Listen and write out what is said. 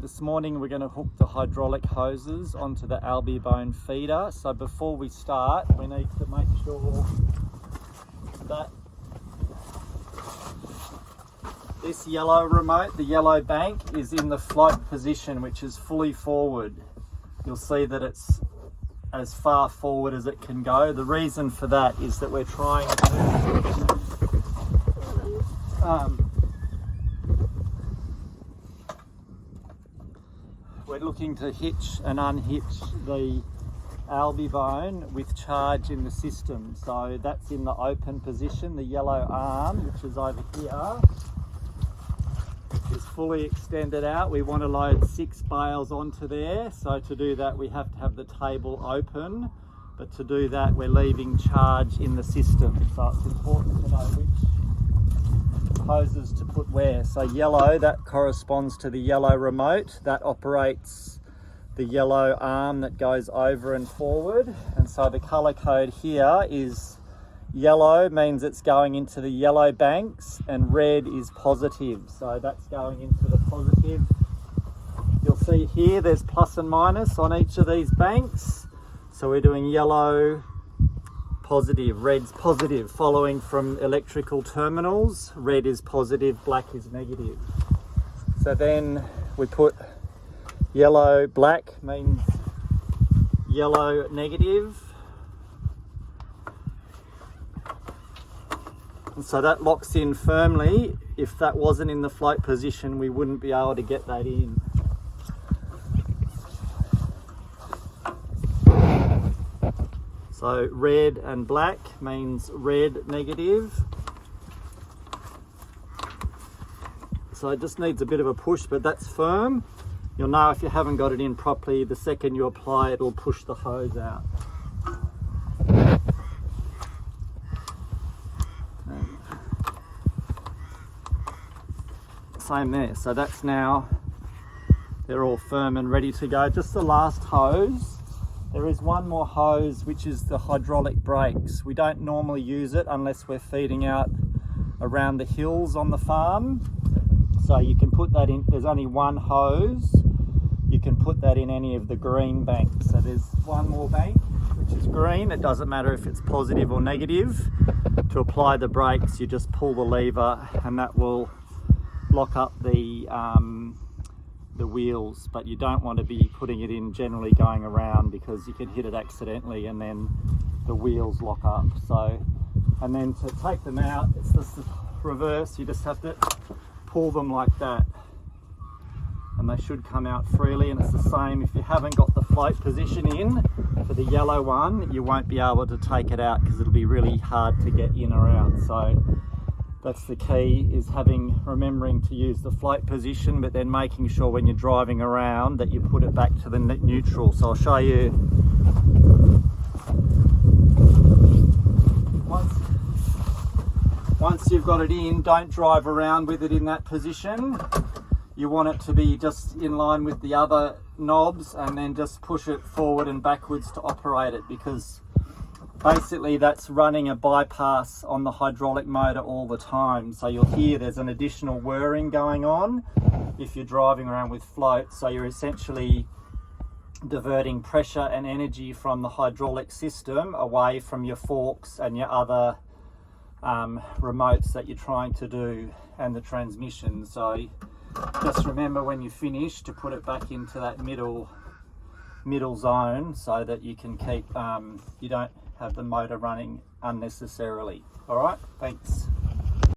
This morning we're going to hook the hydraulic hoses onto the Albybone feeder. So before we start, we need to make sure that this yellow remote, the yellow bank, is in the float position, which is fully forward. You'll see that it's as far forward as it can go. The reason for that is that we're trying to we're looking to hitch and unhitch the Albybone with charge in the system. So that's in the open position. The yellow arm, which is over here, is fully extended out. We want to load 6 bales onto there. So to do that, we have to have the table open. But to do that, we're leaving charge in the system. So it's important to know which hoses to put where. So yellow, that corresponds to the yellow remote. That operates the yellow arm that goes over and forward. And so the color code here is yellow, means it's going into the yellow banks, and red is positive. So that's going into the positive. You'll see here there's plus and minus on each of these banks. So we're doing yellow, positive, red's positive, following from electrical terminals. Red is positive, black is negative. So then we put yellow, black means yellow negative. And so that locks in firmly. If that wasn't in the float position, we wouldn't be able to get that in. So red and black means red negative. So it just needs a bit of a push, but that's firm. You'll know if you haven't got it in properly, the second you apply it, it'll push the hose out. Same there. So that's now, they're all firm and ready to go. Just the last hose. There is one more hose, which is the hydraulic brakes. We don't normally use it unless we're feeding out around the hills on the farm. So you can put that in, there's only one hose. You can put that in any of the green banks. So there's one more bank, which is green. It doesn't matter if it's positive or negative. To apply the brakes, you just pull the lever and that will lock up the wheels, but you don't want to be putting it in generally going around, because you can hit it accidentally and then the wheels lock up. So, and then to take them out, it's just the reverse. You just have to pull them like that and they should come out freely. And it's the same if you haven't got the float position in for the yellow one, you won't be able to take it out because it'll be really hard to get in or out. So that's the key, is remembering to use the float position, but then making sure when you're driving around that you put it back to the neutral. So I'll show you. Once you've got it in, don't drive around with it in that position. You want it to be just in line with the other knobs, and then just push it forward and backwards to operate it, because basically that's running a bypass on the hydraulic motor all the time. So you'll hear there's an additional whirring going on if you're driving around with float. So you're essentially diverting pressure and energy from the hydraulic system away from your forks and your other remotes that you're trying to do, and the transmission. So just remember when you finish to put it back into that middle zone, so that you can keep, you don't have the motor running unnecessarily. All right, thanks.